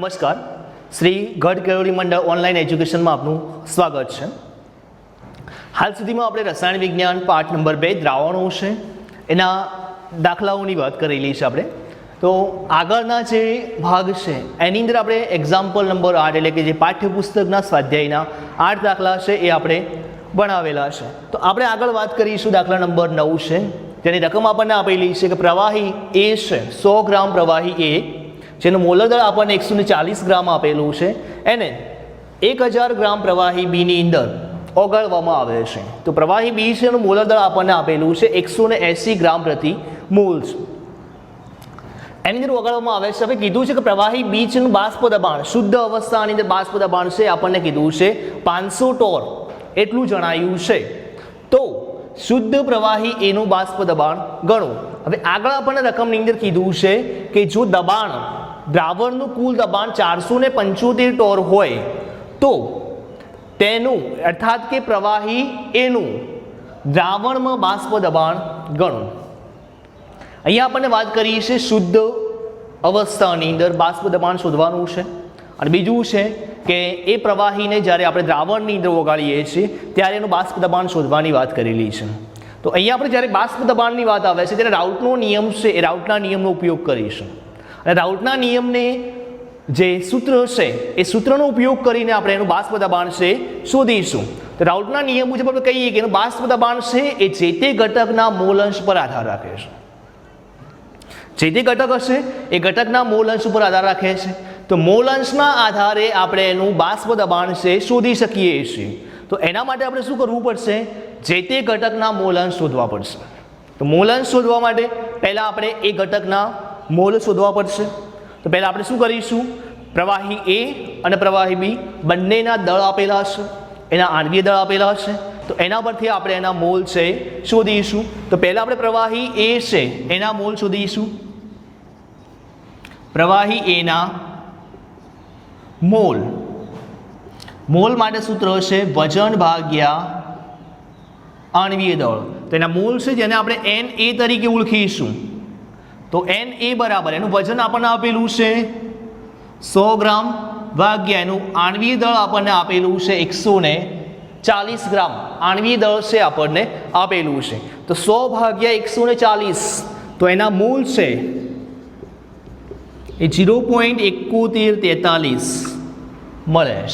નમસ્કાર, શ્રી ગઢ કેળવણી મંડળ ઓનલાઈન એજ્યુકેશનમાં આપનું સ્વાગત છે। હાલ સુધીમાં આપણે રસાયણ વિજ્ઞાન પાઠ નંબર 2 દ્રાવણો છે એના દાખલાઓની વાત કરેલી છે આપણે। તો આગળના જે ભાગ છે એની અંદર આપણે એક્ઝામ્પલ નંબર 8 એટલે કે જે પાઠ્યપુસ્તકના સ્વાધ્યાયના 8 દાખલા છે એ આપણે બનાવેલા છે। તો આપણે આગળ વાત કરીશું દાખલા નંબર 9 છે, જેની રકમ આપણને આપેલી છે કે પ્રવાહી એ છે 100 ગ્રામ પ્રવાહી એ, જેનું મોલર દળ આપણને 140 ગ્રામ આપેલું છે, એને 1000 ગ્રામ પ્રવાહી બીની અંદર ઓગાળવામાં આવે છે। તો પ્રવાહી બી છે એનું મોલર દળ આપણને આપેલું છે 180 ગ્રામ પ્રતિ મોલ છે, એની અંદર ઓગાળવામાં આવે છે। હવે કીધું છે કે પ્રવાહી બી છે એનું બાષ્પ દબાણ, શુદ્ધ અવસ્થાની અંદર બાષ્પ દબાણ છે આપણને કીધું છે 500 ટોર એટલું જણાયું છે। તો શુદ્ધ પ્રવાહી એનું બાષ્પ દબાણ ગણો। હવે આગળ આપણને રકમની અંદર કીધું છે કે જો દબાણ દ્રાવણનું કુલ દબાણ 475 ટોર હોય તો તેનું અર્થાત કે પ્રવાહી એનું દ્રાવણમાં બાષ્પ દબાણ ગણો। અહીંયા આપણને વાત કરી છે શુદ્ધ અવસ્થાની અંદર બાષ્પ દબાણ શોધવાનું છે, અને બીજું છે કે એ પ્રવાહીને જ્યારે આપણે દ્રાવણની અંદર ઓગાળીએ છીએ ત્યારે એનું બાષ્પ દબાણ શોધવાની વાત કરેલી છે। તો અહીંયા આપણે જ્યારે બાષ્પ દબાણની વાત આવે છે ત્યારે રાઉટનો નિયમ છે એ રાઉટના નિયમનો ઉપયોગ કરીશું, અને રાઉટના નિયમને જે સૂત્ર છે એ સૂત્રનો ઉપયોગ કરીને આપણે એનું બાષ્પ દબાણ છે શોધીશું। તો રાઉટના નિયમ મુજબ આપણે કહીએ કે એનું બાષ્પ દબાણ છે એ જે તે ઘટકના મોલ અંશ પર આધાર રાખે છે। જે તે ઘટક હશે એ ઘટકના મોલ અંશ ઉપર આધાર રાખે છે, તો મોલ અંશના આધારે આપણે એનું બાષ્પ દબાણ છે શોધી શકીએ છીએ। તો એના માટે આપણે શું કરવું પડશે? જે તે ઘટકના મોલ અંશ શોધવા પડશે। તો મોલ અંશ શોધવા માટે પહેલાં આપણે એ ઘટકના મોલ શોધવા પડશે। તો પહેલાં આપણે શું કરીશું? પ્રવાહી એ અને પ્રવાહી બી બંનેના દળ આપેલા છે, એના આણ્વીય દળ આપેલા છે, તો એના પરથી આપણે એના મોલ છે શોધીશું। તો પહેલાં આપણે પ્રવાહી એ છે એના મોલ શોધીશું। પ્રવાહી એના મોલ, મોલ માટે સૂત્ર છે વજન ભાગ્યા આણ્વીય દળ। તો એના મોલ છે જેને આપણે Na તરીકે ઓળખીશું। તો Na બરાબર એનું વજન આપણને આપેલું છે 100 ગ્રામ ભાગ્યા એનું આણ્વીય દળ આપણને આપેલું છે 140 ગ્રામ આણ્વીય દળ છે આપણને આપેલું છે। તો 100 ભાગ્યા 140, તો એના મોલ છે એ 0.7143 મળે છે।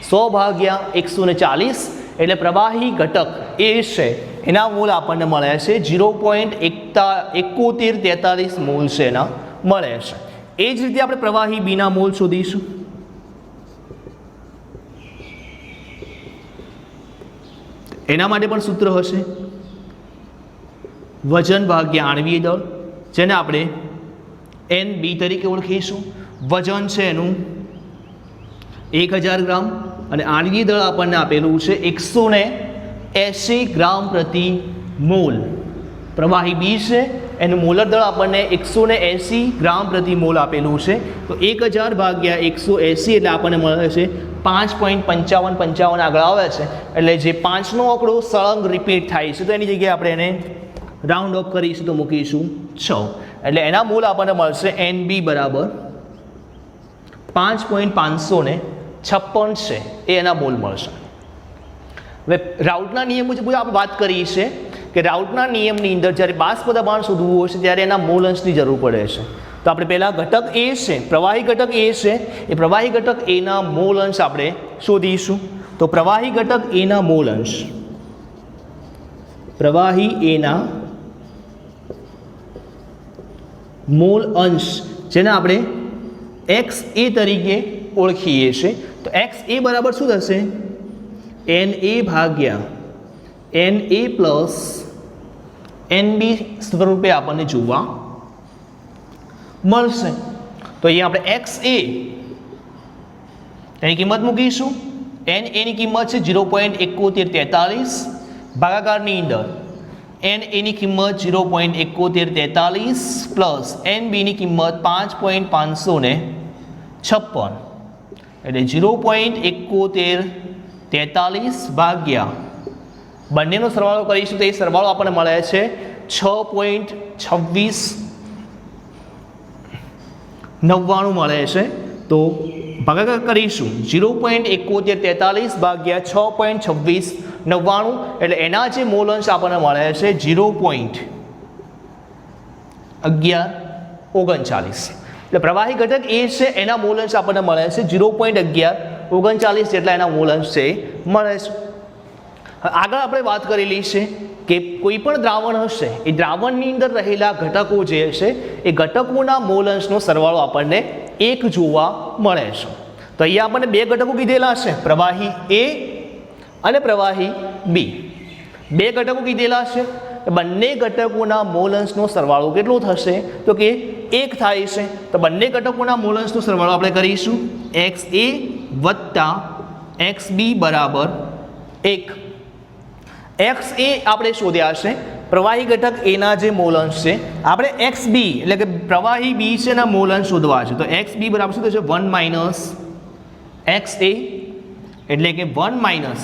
100 ભાગ્યા 140 એટલે પ્રવાહી ઘટક એ છે એના મોલ આપણને મળે છે 0.7143 મોલ છે એના મળે છે। એ જ રીતે આપણે પ્રવાહી બીના મોલ શોધીશું। એના માટે પણ સૂત્ર હશે વજન ભાગ્યા આણ્વીય દળ, જેને આપણે NB તરીકે ઓળખીશું। વજન છે એનું 1000 ગ્રામ અને આણ્વીય દળ આપણને આપેલું છે 180 ગ્રામ પ્રતિ મોલ। પ્રવાહી બી છે એનું મોલર દળ આપણને 180 ગ્રામ પ્રતિ મોલ આપેલું છે। તો 1000 ભાગ્યા 180 એટલે આપણને મળે છે 5.5555 આગળ આવે છે, એટલે જે 5નો આંકડો સળંગ રિપીટ થાય છે તો એની જગ્યાએ આપણે એને રાઉન્ડ ઓફ કરીશું તો મૂકીશું 6, એટલે એના મોલ આપણને મળશે NB બરાબર 5.556 છે એ એના મોલ મળશે। હવે રાઉટના નિયમ મુજબ આપણે વાત કરી છે કે રાઉટના નિયમની અંદર જ્યારે બાષ્પ દબાણ શોધવું હોય છે ત્યારે એના મોલ અંશની જરૂર પડે છે। તો આપણે પહેલાં ઘટક એ છે પ્રવાહી ઘટક એ છે એ પ્રવાહી ઘટક એના મોલ અંશ આપણે શોધીશું। તો પ્રવાહી ઘટક એના મોલ અંશ, પ્રવાહી એના મોલ અંશ જેને આપણે XA તરીકે ઓળખીએ છીએ। તો XA બરાબર શું થશે? Na ભાગ્યા Na પ્લસ NB સ્વરૂપે આપણને જોવા મળશે। તો અહીંયા આપણે XA એની કિંમત મૂકીશું। Na ની કિંમત છે 0.7143 ભાગાકારની અંદર Na ની કિંમત 0.7143 પ્લસ NB ની કિંમત 5.556 એટલે 0.7143 ભાગ્યા બંનેનો સરવાળો કરીશું તો એ સરવાળો આપણને મળે છે 6.26 99 મળે છે। તો ભાગાકાર કરીશું 0.7143 ભાગ્યા 6.2699 એટલે એના જે મોલ અંશ આપણને મળે છે 0.1139 એટલે પ્રવાહી ઘટક એ છે એના મોલ અંશ આપણને મળે છે 0.1139 જેટલા એના મોલ અંશ છે મળે છે. આગળ આપણે વાત કરેલી છે કે કોઈ પણ દ્રાવણ હશે એ દ્રાવણની અંદર રહેલા ઘટકો જે હશે એ ઘટકોના મોલ અંશનો સરવાળો આપણને 1 જોવા મળે છે. તો અહીંયા આપણને બે ઘટકો કીધેલા છે, પ્રવાહી એ અને પ્રવાહી બી. બે ઘટકો કીધેલા છે, બંને ઘટકોના મોલ અંશનો સરવાળો કેટલો થશે તો કે 1 થાય છે. તો બંને ઘટકોના મોલ અંશનો સરવાળો આપણે કરીશું XA વત્તા XB બરાબર 1. XA આપણે શોધ્યા છે પ્રવાહી ઘટક એના જે મોલ અંશ છે, આપણે XB એટલે કે પ્રવાહી બી છે એના મોલ અંશ શોધવા છે. તો XB બરાબર શું થશે 1 માઇનસ XA એટલે કે 1 માઇનસ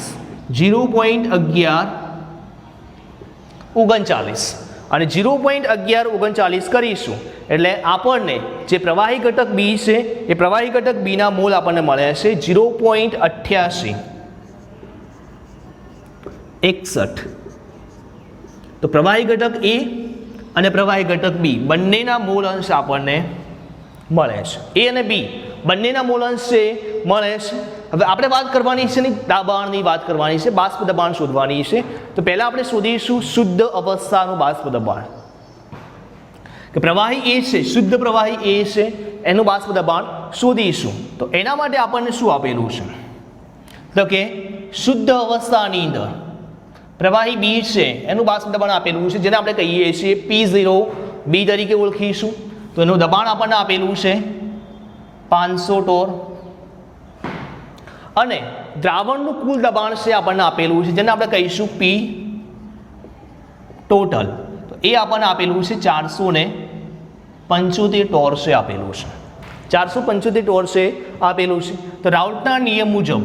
0.1139 અને 0.1139 કરીશું એટલે આપણને જે પ્રવાહી ઘટક બી છે એ પ્રવાહી ઘટક બીના મોલ આપણને મળે છે 0.8861. તો પ્રવાહી ઘટક એ અને પ્રવાહી ઘટક બી બંનેના મોલ અંશ આપણને મળે છે. એ અને બી બંનેના મોલ અંશ છે મળે છે. હવે આપણે વાત કરવાની છે ને દબાણની વાત કરવાની છે, બાષ્પ દબાણ શોધવાની છે. તો પહેલાં આપણે શોધીશું શુદ્ધ અવસ્થાનું બાષ્પ દબાણ. કે પ્રવાહી એ છે, શુદ્ધ પ્રવાહી એ છે એનું બાષ્પ દબાણ શોધીશું. તો એના માટે આપણને શું આપેલું છે તો કે શુદ્ધ અવસ્થાની અંદર પ્રવાહી બી છે એનું બાષ્પ દબાણ આપેલું છે, જેને આપણે કહીએ છીએ P0 બી તરીકે ઓળખીશું. તો એનું દબાણ આપણને આપેલું છે 500 ટોર અને દ્રાવણનું કુલ દબાણ છે આપણને આપેલું છે, જેને આપણે કહીશું P ટોટલ. તો એ આપણને આપેલું છે 475 ટોર છે આપેલું છે, 475 ટોર છે આપેલું છે. તો રાઉલ્ટના નિયમ મુજબ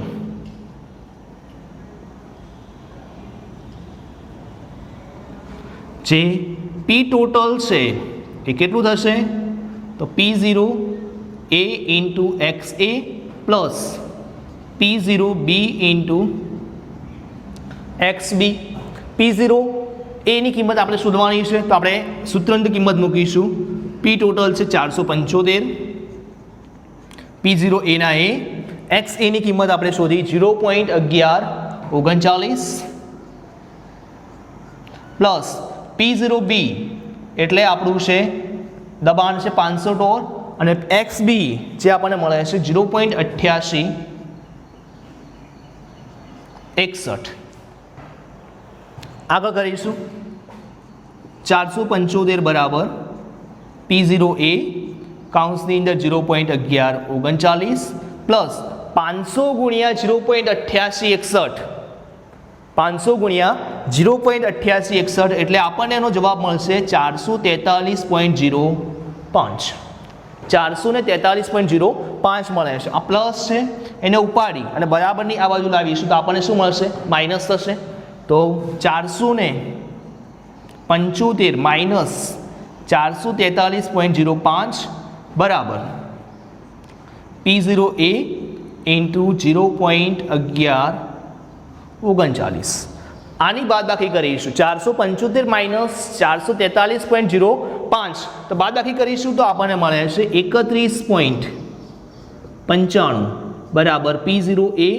જે P ટોટલ છે એ કેટલું થશે તો P0 A into XA plus P0 B into XB. P0 A ની કિંમત આપણે શોધવાની છે, તો આપણે સૂત્રની કિંમત મૂકીશું. P ટોટલ છે 475, P0 A ના A, XA ની કિંમત આપણે શોધી 0.1139 પ્લસ P0B એટલે આપણું છે દબાણ છે 500 ટોર અને XB જે આપણને મળે છે 0.8861. આગળ કરીશું 475 બરાબર P0A કાઉન્સની અંદર 0.1139 પ્લસ 500 ગુણ્યા 0.8861, 500 ગુણ્યા 0.8861 એટલે આપણને એનો જવાબ મળશે 443.05. 443.05 મળે છે. આ પ્લસ છે એને ઉપાડી અને બરાબરની આ બાજુ લાવીશું તો આપણને શું મળશે માઇનસ થશે. તો 475 માઇનસ 443.05 બરાબર P0A ઇન્ટુ 0.1139. આની બાદબાકી કરીશું 475 માઇનસ 443.05 તો બાદબાકી કરીશું તો આપણને મળે છે 31.95 બરાબર P0A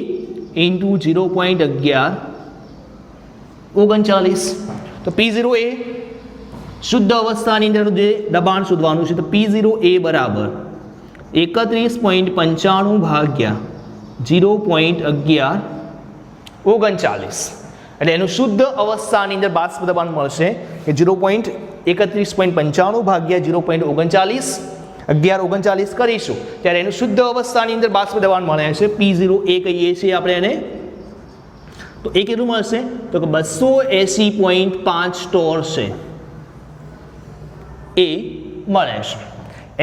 ઇન્ટુ 0.1139. તો P0A શુદ્ધ અવસ્થાની અંદર જે દબાણ શોધવાનું છે તો P0A બરાબર 31.95 ભાગ્યા 0.1139 એટલે એનું શુદ્ધ અવસ્થાની અંદર બાષ્પ દબાણ મળશે કે 0.31.95 ભાગ્યા 0.1139 કરીશું ત્યારે એનું શુદ્ધ અવસ્થાની અંદર બાષ્પ દબાણ મળે છે P0A કહીએ છીએ આપણે એને. તો એ કેટલું મળશે તો કે 280.5 ટોર છે એ મળે છે.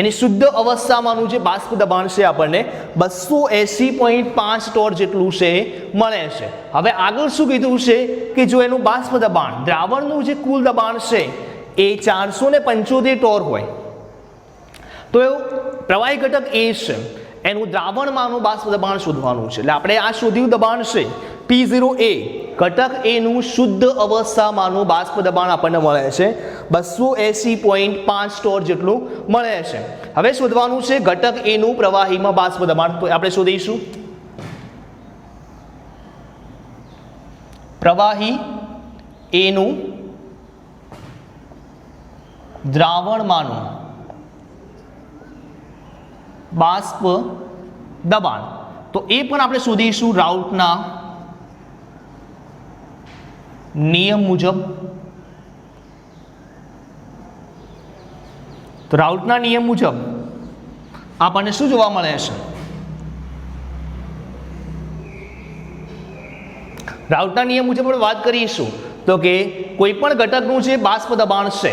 એની શુદ્ધ અવસ્થામાંનું જે બાષ્પ દબાણ છે આપણને 280.5 ટોર જેટલું છે મળે છે. હવે આગળ શું કીધું છે કે જો એનું બાષ્પ દબાણ દ્રાવણનું જે કુલ દબાણ છે એ 475 ટોર હોય તો પ્રવાહી ઘટક એ છે એનું દ્રાવણમાંનું બાષ્પ દબાણ શોધવાનું છે. એટલે આપણે આ શોધ્યું દબાણ છે P0A, ઘટક એનું શુદ્ધ અવસ્થામાંનું બાષ્પ દબાણ આપણને મળે છે 280.5 સ્ટોર જેટલું મળે છે. હવે શોધવાનું છે ઘટક એનું પ્રવાહીમાં બાષ્પ દબાણ. તો આપણે શોધીશું પ્રવાહી એનું દ્રાવણમાંનું બાષ્પ દબાણ. તો એ પણ આપણે શોધીશું રાઉટના નિયમ મુજબ. તો રાઉટના નિયમ મુજબ આપણને શું જોવા મળે છે? રાઉટના નિયમ મુજબ આપણે વાત કરીશું તો કે કોઈ પણ ઘટકનું જે બાષ્પ દબાણ છે,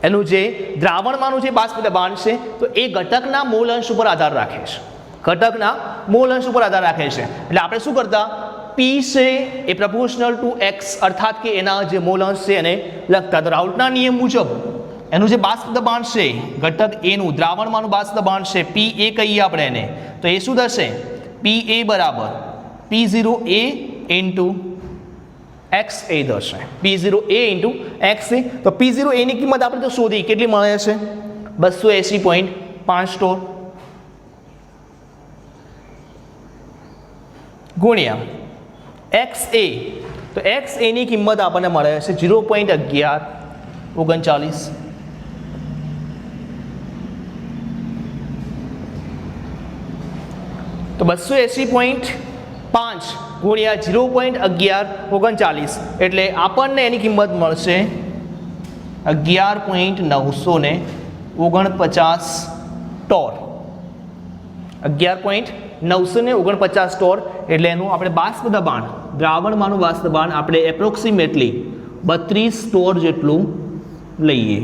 એનું જે દ્રાવણમાંનું જે બાષ્પ દબાણ છે, તો એ ઘટકના મોલ અંશ ઉપર આધાર રાખે છે. ઘટકના મોલ અંશ ઉપર આધાર રાખે છે. એટલે આપણે શું કરતા, P છે એ પ્રપોર્શનલ ટુ X, અર્થાત કે એના જે મોલ અંશ છે એને લખતા. તો રાઉટના નિયમ મુજબ એનું જે બાષ્પ દબાણ છે, ઘટક એનું દ્રાવણમાંનું બાષ્પ દબાણ છે PA કહીએ આપણે એને, તો એ શું થશે? PA બરાબર P0A ઇન્ટુ XA થશે. P0A into XA. તો P0A ની કિંમત આપણે તો શોધી, કેટલી મળે છે? 280.5 સ્ટોર ગુણ્યા XA. તો XA ની કિંમત આપણને મળે છે 0.1139. તો 280.5 ગુણ્યા 0.1139 એટલે આપણને એની કિંમત મળશે 11.949 ટોર. 11.949 ટોર એટલે એનું આપણે બાષ્પ દબાણ, દ્રાવણમાંનું બાષ્પ દબાણ આપણે એપ્રોક્સિમેટલી 32 સ્ટોર જેટલું લઈએ.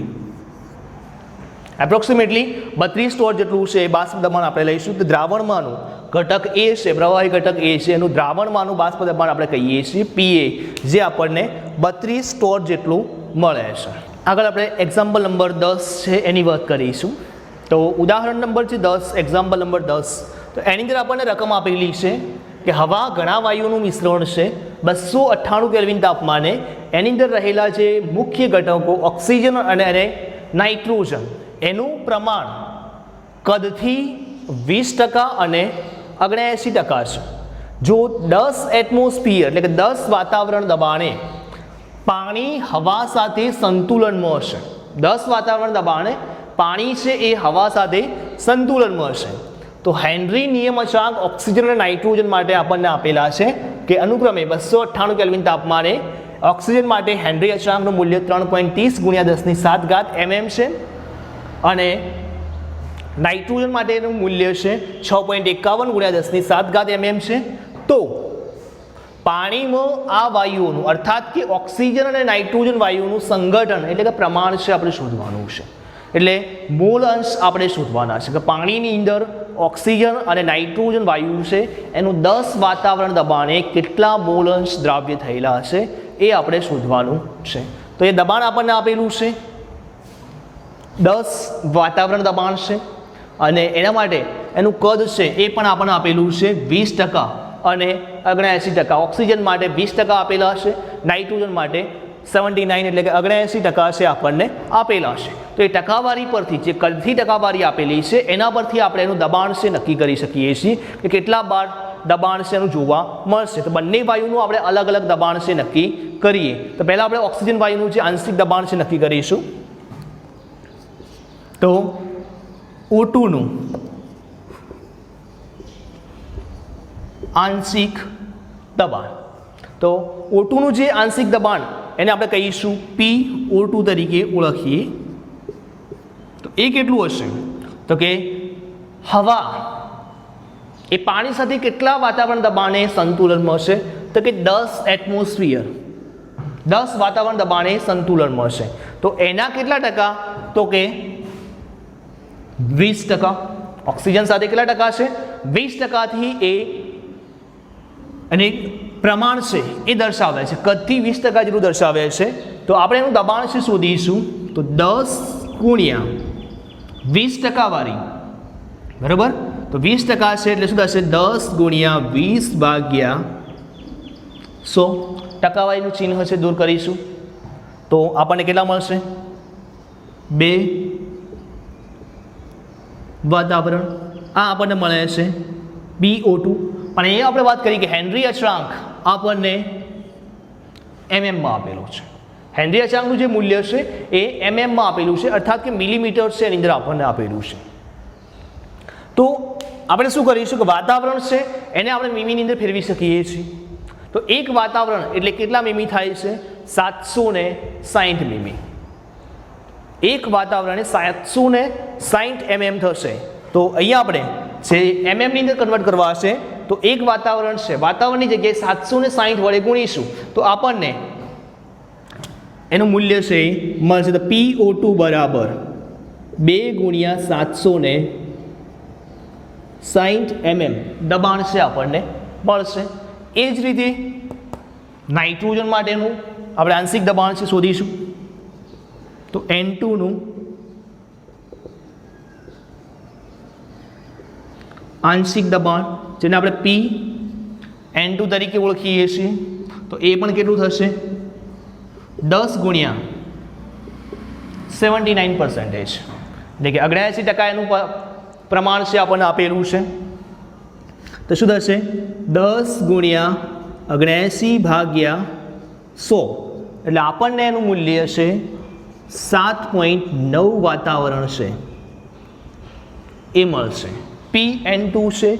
એપ્રોક્સિમેટલી 32 સ્ટોર જેટલું છે બાષ્પ દબાણ આપણે લઈશું. તો દ્રાવણમાંનું ઘટક એ છે, પ્રવાહી ઘટક એ છે, એનું દ્રાવણમાંનું બાષ્પ દબાણ આપણે કહીએ છીએ PA, જે આપણને 32 સ્ટોર જેટલું મળે છે. આગળ આપણે એક્ઝામ્પલ નંબર 10 છે એની વાત કરીશું. તો ઉદાહરણ નંબર છે 10, એક્ઝામ્પલ નંબર 10. તો એની અંદર આપણને રકમ આપેલી છે કે હવા ઘણા વાયુઓનું મિશ્રણ છે 298 કેલ્વિન તાપમાને. એની અંદર રહેલા જે મુખ્ય ઘટકો ઓક્સિજન અને નાઇટ્રોજન, એનું પ્રમાણ કદથી 20% અને 79% છે. જો 10 એટમોસ્ફિયર એટલે કે 10 વાતાવરણ દબાણે પાણી હવા સાથે સંતુલનમાં હશે, 10 વાતાવરણ દબાણે પાણી છે એ હવા સાથે સંતુલનમાં હશે, તો હેનરી નિયમ અચળાંક ઓક્સિજન અને નાઇટ્રોજન માટે આપણને આપેલા છે કે અનુક્રમે 298 કેલ્વિન તાપમાને ઓક્સિજન માટે હેનરી અચળાંકનું મૂલ્ય 3.30 ગુણ્યા 10⁷ mm છે અને નાઇટ્રોજન માટેનું મૂલ્ય છે 6.51 ગુણ્યા 10⁷ mm છે. તો પાણીમાં આ વાયુઓનું અર્થાત કે ઓક્સિજન અને નાઇટ્રોજન વાયુઓનું સંગઠન એટલે કે પ્રમાણ છે આપણે શોધવાનું છે. એટલે મોલ અંશ આપણે શોધવાના છે કે પાણીની અંદર ઓક્સિજન અને નાઇટ્રોજન વાયુ છે એનું 10 વાતાવરણ દબાણે કેટલા મોલ અંશ દ્રાવ્ય થયેલા હશે એ આપણે શોધવાનું છે. તો એ દબાણ આપણને આપેલું છે 10 વાતાવરણ દબાણ છે અને એના માટે એનું કદ છે એ પણ આપણને આપેલું છે 20% અને 79%. ઓક્સિજન માટે 20% આપેલા હશે, નાઇટ્રોજન માટે 79 એટલે કે 79% છે આપણને આપેલા છે. તો એ ટકાવારી પરથી જે કદથી ટકાવારી આપેલી છે એના પરથી આપણે એનું દબાણ છે નક્કી કરી શકીએ છીએ કે કેટલા બાર દબાણ છે એનું જોવા મળશે. તો બંને વાયુનું આપણે અલગ અલગ દબાણ છે નક્કી કરીએ. તો પહેલાં આપણે ઓક્સિજન વાયુનું જે આંશિક દબાણ છે નક્કી કરીશું. તો O2 નું આંશિક દબાણ, તો O2 નું જે આંશિક દબાણ એને આપણે કહીશું PO2 તરીકે ઓળખીએ. તો એ કેટલું હશે? તો કે હવા એ પાણી સાથે કેટલા વાતાવરણ દબાણે સંતુલનમાં હશે? તો કે 10 એટમોસ્ફિયર, 10 વાતાવરણ દબાણે સંતુલનમાં હશે. તો એના કેટલા ટકા? તો કે 20%. ઓક્સિજન સાથે કેટલા ટકા છે? 20%થી એ અને પ્રમાણ છે એ દર્શાવે છે, કદથી 20% જેટલું દર્શાવે છે. તો આપણે એનું દબાણ છે શોધીશું. તો 10 ગુણ્યા 20% વાળી, બરાબર, તો 20% છે એટલે શું થશે 10 ગુણ્યા 20 ભાગ્યા 100. ટકાવારીનું ચિહ્ન છે દૂર કરીશું તો આપણને કેટલા મળશે? 2 વાતાવરણ. આ આપણને મળે છે PO2. અને એ આપણે વાત કરી કે હેનરી અચળાંક આપણને એમએમમાં આપેલો છે. હેનરી અચળાંકનું જે મૂલ્ય છે એ એમએમમાં આપેલું છે, અર્થાત કે મિલીમીટર છે એની અંદર આપણને આપેલું છે. તો આપણે શું કરીશું કે વાતાવરણ છે એને આપણે મીમીની અંદર ફેરવી શકીએ છીએ. તો એક વાતાવરણ એટલે કેટલા મીમી થાય છે? 760 મીમી. એક વાતાવરણે 760 mm થશે. તો અહીંયા આપણે જે એમએમની અંદર કન્વર્ટ કરવા હશે તો એક વાતાવરણ છે, વાતાવરણની જગ્યાએ 760 વડે ગુણીશું તો આપણને એનું મૂલ્ય છે મળશે. તો PO2 બરાબર 2 ગુણ્યા 760 mm દબાણ છે આપણને મળશે. એ જ રીતે નાઇટ્રોજન માટેનું આપણે આંશિક દબાણ છે શોધીશું. તો N2 નું આંશિક દબાણ જેને આપણે N2 તરીકે ઓળખીએ છીએ તો એ પણ કેટલું થશે? 10 ગુણ્યા 79%. એટલે કે 79% એનું પ્રમાણ છે આપણને આપેલું છે. તો શું થશે? 10 ગુણ્યા 79 ભાગ્યા 100 એટલે આપણને એનું મૂલ્ય છે 7.9 વાતાવરણ છે એ મળશે. N2 છે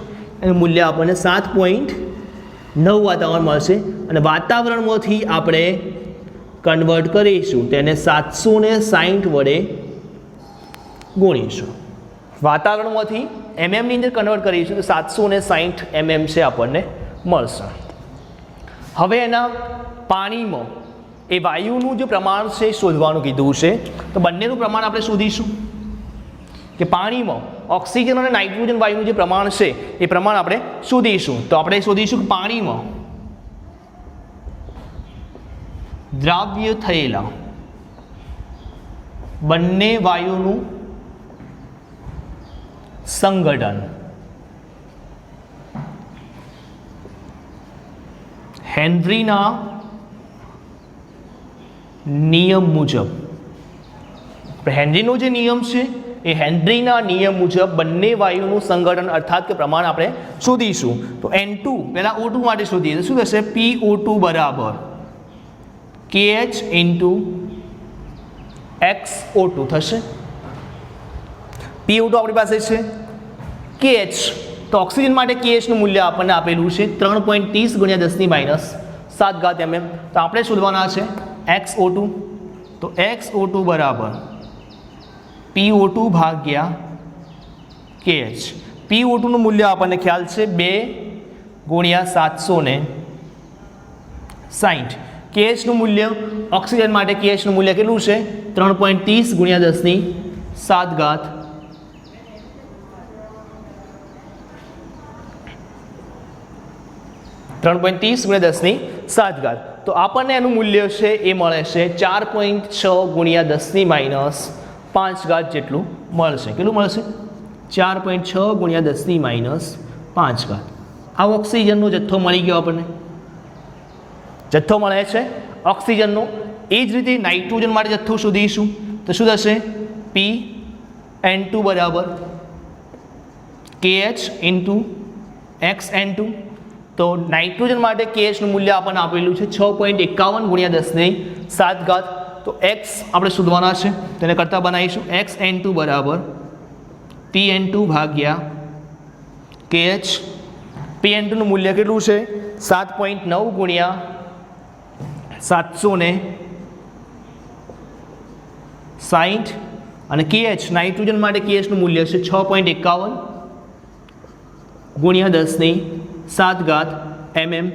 એનું મૂલ્ય આપણને 7.9 વાતાવરણ મળશે. અને વાતાવરણમાંથી આપણે કન્વર્ટ કરીશું તેને 760 વડે ગુણીશું. વાતાવરણમાંથી એમએમની અંદર કન્વર્ટ કરીશું તો 760 mm છે આપણને મળશે. હવે એના પાણીમાં એ વાયુનું જે પ્રમાણ છે શોધવાનું કીધું છે. તો બંનેનું પ્રમાણ આપણે શોધીશું કે પાણીમાં ઓક્સિજન અને નાઇટ્રોજન વાયુનું જે પ્રમાણ છે એ પ્રમાણ આપણે શોધીશું. તો આપણે શોધીશું કે પાણીમાં દ્રાવ્ય થયેલા બંને વાયુનું સંઘટન હેનરીના નિયમ મુજબ. હેનરીનો જે નિયમ છે એ હેનરીના નિયમ મુજબ બંને વાયુનું સંઘટન અર્થાત કે પ્રમાણ આપણે શોધીશું. તો N2 પહેલા O2 માટે શોધીએ તો શું થશે? PO2 બરાબર KH ઇન્ટુ XO2 થશે. PO2 આપણી પાસે છે, KH તો ઓક્સિજન માટે KH નું મૂલ્ય આપણને આપેલું છે 3.30 ગુણ્યા 10⁻7 mm. તો આપણે શોધવાના છે XO2. તો XO2 બરાબર PO2 ભાગ્યા KH. PO2 નું મૂલ્ય આપણને ખ્યાલ છે 2 ગુણ્યા 760. KH નું મૂલ્ય ઓક્સિજન માટે KH નું મૂલ્ય કેટલું છે? 3.30 ગુણ્યા 10⁻7 3.30 ગુણ્યા 10⁻7. તો આપણને એનું મૂલ્ય છે એ મળે છે 4.6 ગુણ્યા 10⁻5 જેટલું મળશે. કેટલું મળશે? 4.6 ગુણ્યા 10⁻5. આ ઓક્સિજનનો જથ્થો મળી ગયો આપણને. જથ્થો મળે છે ઓક્સિજનનો. એ જ રીતે નાઇટ્રોજન માટે જથ્થો શોધીશું તો શું થશે? N2 બરાબર KH ઇન્ટુ XN2. તો નાઇટ્રોજન માટે KH નું મૂલ્ય આપણને આપેલું છે 6.51 ગુણ્યા 10⁻7. તો X આપણે શોધવાના છે તેને કરતા બનાવીશું. XN2 બરાબર PN2 ભાગ્યા KH. PN2 નું મૂલ્ય કેટલું છે? 7.9 ગુણ્યા 760 અને KH નાઇટ્રોજન માટે KH નું મૂલ્ય છે 6.51 ગુણ્યા 10⁻7 mm.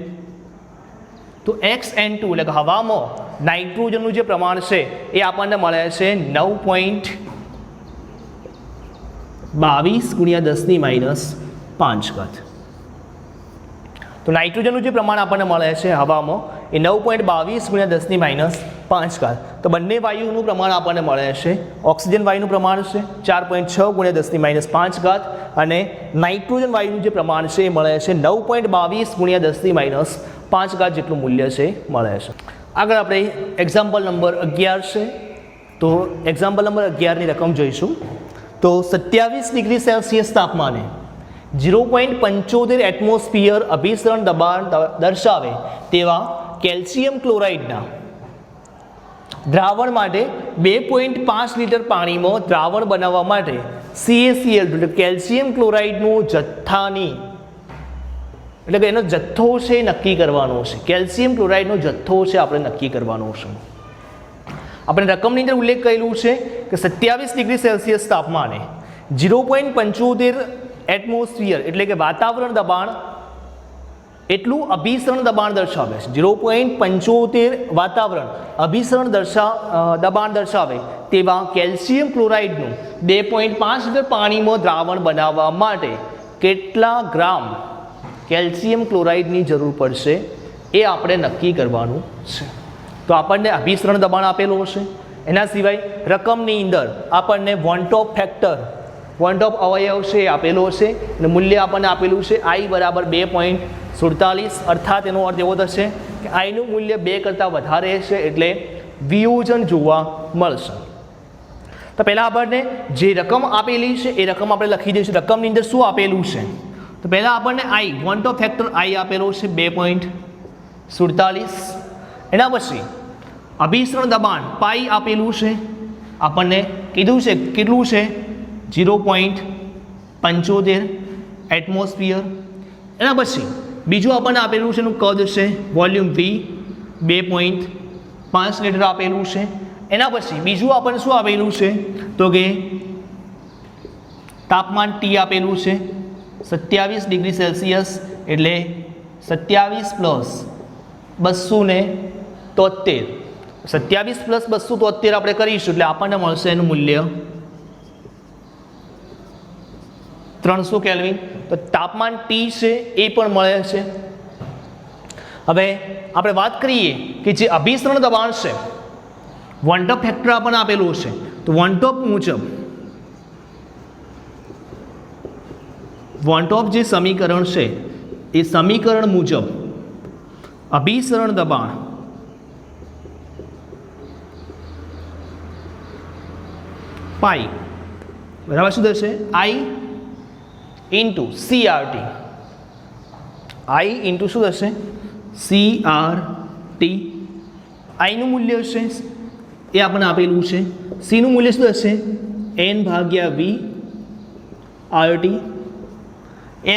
તો XN2 એટલે કે હવામાં નાઇટ્રોજનનું જે પ્રમાણ છે એ આપણને મળે છે 9.22 ગુણ્યા 10⁻5. તો નાઇટ્રોજનનું જે પ્રમાણ આપણને મળે છે હવામાં એ 9.22 ગુણ્યા 5 તો બંને વાયુનું પ્રમાણ આપણને મળે છે ઓક્સિજન વાયુનું પ્રમાણ છે 4.6 × 10⁻5 અને નાઇટ્રોજન વાયુનું જે પ્રમાણ છે એ મળે છે 9.22 × 10⁻5 જેટલું મૂલ્ય છે મળે છે. આગળ આપણે એક્ઝામ્પલ નંબર 11 છે તો એક્ઝામ્પલ નંબર 11ની રકમ જોઈશું. તો 27 ડિગ્રી સેલ્સિયસ તાપમાને 0.75 એટમોસ્ફિયર અભિસરણ દબાણ દર્શાવે તેવા કેલ્શિયમ ક્લોરાઇડના દ્રાવણ માટે 2.5 લીટર પાણીમાં દ્રાવણ બનાવવા માટે CaCl કેલ્શિયમ ક્લોરાઇડનું જથ્થાની એટલે કે એનો જથ્થો છે નક્કી કરવાનો છે. કેલ્શિયમ ક્લોરાઇડનો જથ્થો છે આપણે નક્કી કરવાનો છે. આપણે રકમની અંદર ઉલ્લેખ કરેલું છે કે 27 ડિગ્રી સેલ્સિયસ તાપમાને 0.75 એટમોસ્ફિયર એટલે કે વાતાવરણ દબાણ એટલું અભિસરણ દબાણ દર્શાવે છે. 0.75 વાતાવરણ અભિસરણ દબાણ દર્શાવે તેવા કેલ્શિયમ ક્લોરાઇડનું 2.5 લીટર પાણીમાં દ્રાવણ બનાવવા માટે કેટલા ગ્રામ કેલ્શિયમ ક્લોરાઇડની જરૂર પડશે એ આપણે નક્કી કરવાનું છે. તો આપણને અભિસરણ દબાણ આપેલું હશે. એના સિવાય રકમની અંદર આપણને want of factor want of અવયવ છે એ આપેલો હશે અને મૂલ્ય આપણને આપેલું છે I બરાબર 2.47 અર્થાત એનો અર્થ એવો થશે કે આઈનું મૂલ્ય 2 કરતાં વધારે છે એટલે વિયોજન જોવા મળશે. તો પહેલાં આપણને જે રકમ આપેલી છે એ રકમ આપણે લખી દઈશું. રકમની અંદર શું આપેલું છે તો પહેલાં આપણને I want of factor I આપેલો છે 2.47. એના પછી અભિસરણ દબાણ પાઈ આપેલું છે આપણને કીધું છે કેટલું છે 0.75 એટમોસ્ફિયર. એના પછી બીજું આપણને આપેલું છે એનું કદ છે વોલ્યુમ V 2.5 લીટર આપેલું છે. એના પછી બીજું આપણને શું આપેલું છે તો કે તાપમાન T આપેલું છે 27 ડિગ્રી સેલ્સિયસ એટલે 27 + 273 27 + 273 આપણે કરીશું એટલે આપણને મળશે એનું મૂલ્ય 300 કેલ્વિન. તો તાપમાન T છે એ પણ મળે છે. હવે આપણે વાત કરીએ કે જે અભિસરણ દબાણ છે વોન્ટ ઓફ ફેક્ટર આપણને આપેલું છે તો વોન્ટ ઓફ મુજબ વોન્ટ ઓફ જે સમીકરણ છે એ સમીકરણ મુજબ અભિસરણ દબાણ પાઈ બરાબર શું થશે I into CRT I into શું થશે CRT. આઈનું મૂલ્ય છે એ આપણને આપેલું છે. સીનું મૂલ્ય શું થશે N/V RT.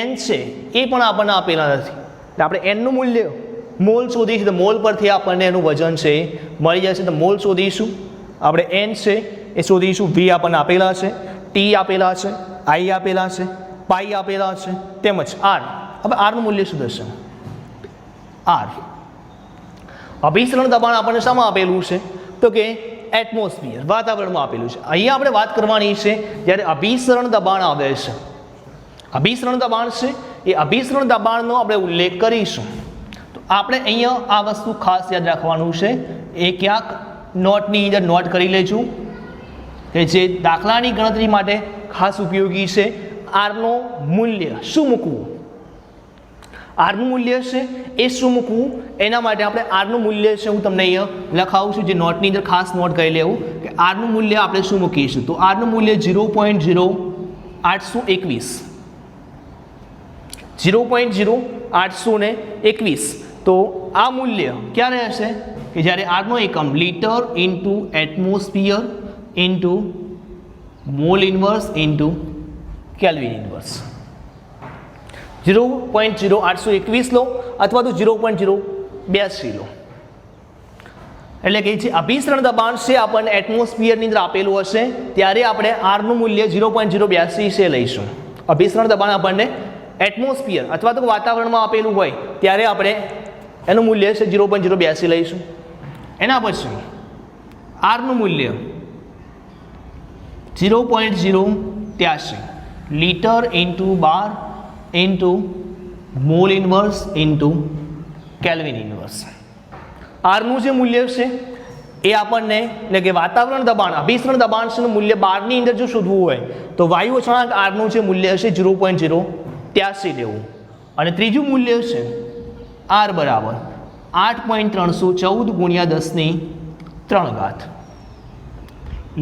N છે એ પણ આપણને આપેલા નથી એટલે આપણે એનનું મૂલ્ય મોલ શોધીશું તો મોલ પરથી આપણને એનું વજન છે મળી જશે. તો મોલ શોધીશું આપણે N છે એ શોધીશું. V આપણને આપેલા છે, T આપેલા છે, I આપેલા છે, પાઈ આપેલા છે તેમજ R. હવે Rનું મૂલ્ય શું થશે R. અભિસરણ દબાણ આપણને શામાં આપેલું છે તો કે એટમોસ્ફિયર વાતાવરણમાં આપેલું છે. અહીંયા આપણે વાત કરવાની છે જ્યારે અભિસરણ દબાણ આવે છે. અભિસરણ દબાણ છે એ અભિસરણ દબાણનો આપણે ઉલ્લેખ કરીશું. તો આપણે અહીંયા આ વસ્તુ ખાસ યાદ રાખવાનું છે. એ ક્યાંક નોટની અંદર નોટ કરી લેજો કે જે દાખલાની ગણતરી માટે ખાસ ઉપયોગી છે. આરનું મૂલ્ય શું મૂકવું આરનું મૂલ્ય છે એ શું મૂકવું એના માટે આપણે આરનું મૂલ્ય છે હું તમને અહીંયા લખાવું છું જે નોટની અંદર ખાસ નોટ કરી લેવું કે આરનું મૂલ્ય આપણે શું મૂકીશું. તો આરનું મૂલ્ય 0.0821 0.0821. તો આ મૂલ્ય ક્યારે હશે કે જ્યારે આરનો એકમ litre into atmosphere into mole inverse into kelvin inverse. 0.0821 લો અથવા તો 0.082 લો. એટલે કે જે અભિસરણ દબાણ છે આપણને એટમોસ્ફિયરની અંદર આપેલું હશે ત્યારે આપણે આરનું મૂલ્ય 0.082 છે લઈશું. અભિસરણ દબાણ આપણને એટમોસ્ફિયર અથવા તો વાતાવરણમાં આપેલું હોય ત્યારે આપણે એનું મૂલ્ય છે 0.082 લઈશું. એના પછી આરનું મૂલ્ય 0.083 litre into bar into mole inverse into kelvin inverse. આરનું જે મૂલ્ય છે એ આપણને એટલે કે વાતાવરણ દબાણ અભિસરણ દબાણનું મૂલ્ય 12 ની અંદર જો શોધવું હોય તો વાયુ અચળાંક આરનું જે મૂલ્ય હશે 0.083 લેવું અને ત્રીજું મૂલ્ય છે આર બરાબર 8.314 ગુણ્યા 10⁻³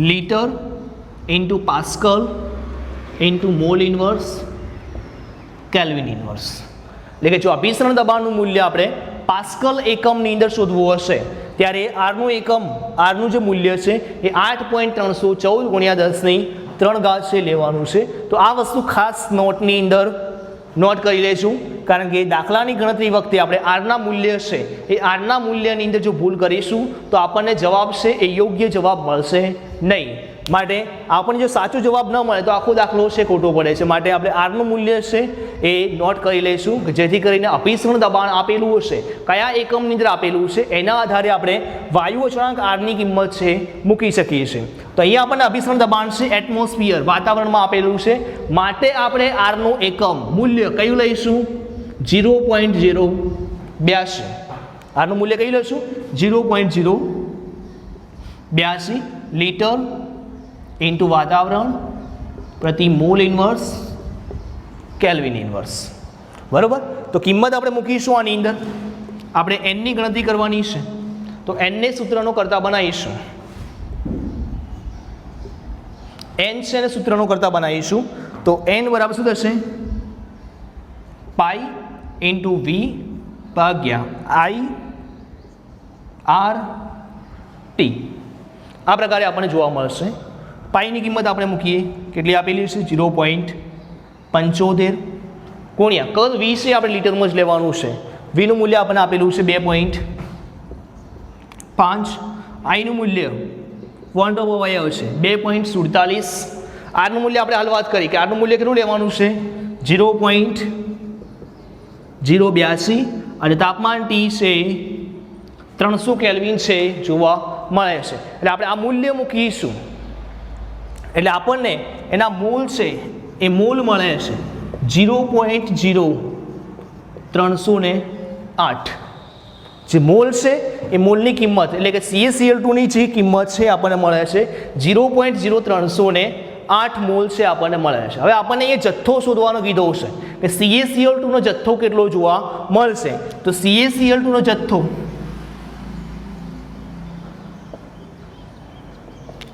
litre into pascal into mole inverse kelvin inverse એટલે કે જો અભિસરણ દબાણનું મૂલ્ય આપણે પાસ્કલ એકમની અંદર શોધવું હશે ત્યારે આરનું એકમ આરનું જે મૂલ્ય છે એ 8.314 ગુણ્યા 10⁻³ છે લેવાનું છે તો આ વસ્તુ ખાસ નોટની અંદર નોટ કરી લેશું કારણ કે દાખલાની ગણતરી વખતે આપણે આરના મૂલ્ય છે એ આરના મૂલ્યની અંદર જો ભૂલ કરીશું તો આપણને જવાબ છે એ યોગ્ય જવાબ મળશે નહીં માટે આપણને જો સાચો જવાબ ન મળે તો આખો દાખલો છે ખોટો પડે છે માટે આપણે આરનું મૂલ્ય છે એ નોટ કરી લઈશું કે જેથી કરીને અભિસરણ દબાણ આપેલું હશે કયા એકમની અંદર આપેલું છે એના આધારે આપણે વાયુ અચળાંક આરની કિંમત છે મૂકી શકીએ છીએ તો અહીંયા આપણને અભિસરણ દબાણ છે એટમોસ્ફિયર વાતાવરણમાં આપેલું છે માટે આપણે આરનું એકમ મૂલ્ય કયું લઈશું 0.082 આરનું મૂલ્ય કયું લઈશું 0.082 લીટર ઇન્ટુ વાતાવરણ પ્રતિ મોલ ઇન્વર્સ કેલ્વિન ઇન્વર્સ બરાબર તો કિંમત આપણે મૂકીશું આની અંદર આપણે એનની ગણતરી કરવાની છે તો એનને સૂત્રનો કરતા બનાવીશું એન છે ને સૂત્રનો કરતા બનાવીશું તો એન બરાબર શું થશે પાઈ ઇન્ટુ વી ભાગ્યા આઈ આર ટી આ પ્રકારે આપણને જોવા મળશે પાઈની કિંમત આપણે મૂકીએ કેટલી આપેલી છે 0.75 ગુણ્યા કદ વી છે આપણે લીટરમાં જ લેવાનું છે વીનું મૂલ્ય આપણને આપેલું છે 2.5 આઈનું મૂલ્ય 1/5 છે 2.47 આરનું મૂલ્ય આપણે હાલ વાત કરી કે આરનું મૂલ્ય કેટલું લેવાનું છે 0.082 અને તાપમાન ટી છે 300 કેલ્વિન છે જોવા મળે છે એટલે આપણે આ મૂલ્ય મૂકીશું એટલે આપણને એના મોલ છે એ મોલ મળે છે 0.0308 જે મોલ છે એ મોલની કિંમત એટલે કે CaCl2 ની જે કિંમત છે આપણને મળે છે 0.0308 મોલ છે આપણને મળે છે હવે આપણને એ જથ્થો શોધવાનો કીધો છે કે CaCl2 નો જથ્થો કેટલો જોવા મળશે તો CaCl2 નો જથ્થો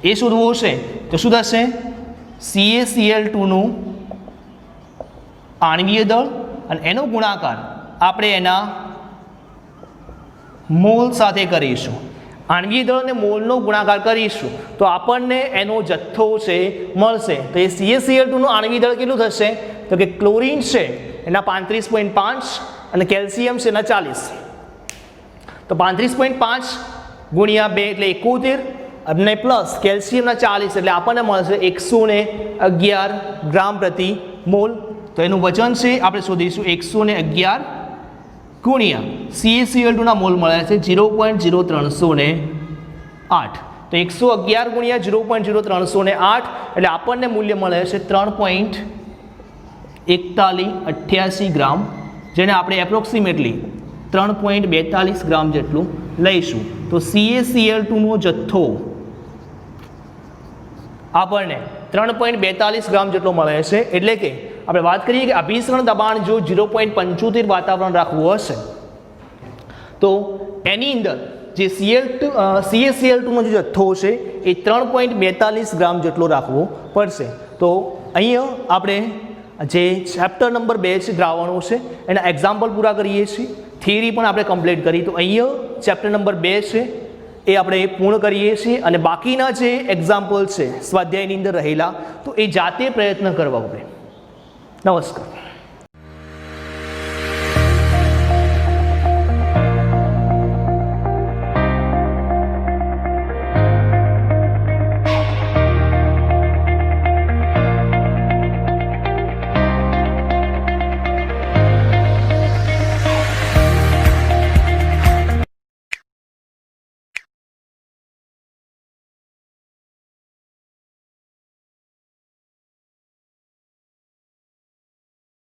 એ શોધવું છે તો શું થશે CaCl2 નું આણ્વીય દળ અને એનો ગુણાકાર આપણે એના મોલ સાથે કરીશું આણ્વીય દળ અને મોલનો ગુણાકાર કરીશું તો આપણને એનો જથ્થો છે મળશે તો એ CaCl2 નું આણ્વીય દળ કેટલું થશે તો કે ક્લોરીન છે એના 35.5 અને કેલ્શિયમ છે એના 40 તો 35.5 ગુણ્યા 2 એટલે 71 અને પ્લસ કેલ્શિયમના 40 એટલે આપણને મળશે 111 ગ્રામ પ્રતિ મોલ તો એનું વજન છે આપણે શોધીશું 111 ગુણ્યા CaCl2 ના મોલ મળે છે 0.0308 તો 111 ગુણ્યા 0.0308 એટલે આપણને મૂલ્ય મળે છે 3.4188 ગ્રામ જેને આપણે એપ્રોક્સિમેટલી 3.42 ગ્રામ જેટલું લઈશું તો CaCl2 નો જથ્થો આપણને 3.42 ગ્રામ જેટલો મળે છે એટલે કે આપણે વાત કરીએ કે અભિસરણ દબાણ જો 0.75 વાતાવરણ રાખવું હશે તો એની અંદર જે CaCl2 નો જે જથ્થો છે એ 3.42 ગ્રામ જેટલો રાખવો પડશે તો અહીંયા આપણે જે ચેપ્ટર નંબર 2 છે દ્રાવણો છે એના એક્ઝામ્પલ પૂરા કરીએ છીએ થિયરી પણ આપણે કમ્પ્લીટ કરી તો અહીંયા ચેપ્ટર નંબર 2 છે એ આપણે પૂર્ણ કરીએ છીએ અને બાકીના જે એક્ઝામ્પલ છે સ્વાધ્યાયની અંદર રહેલા તો એ જાતે પ્રયત્ન કરવા આપણે નમસ્કાર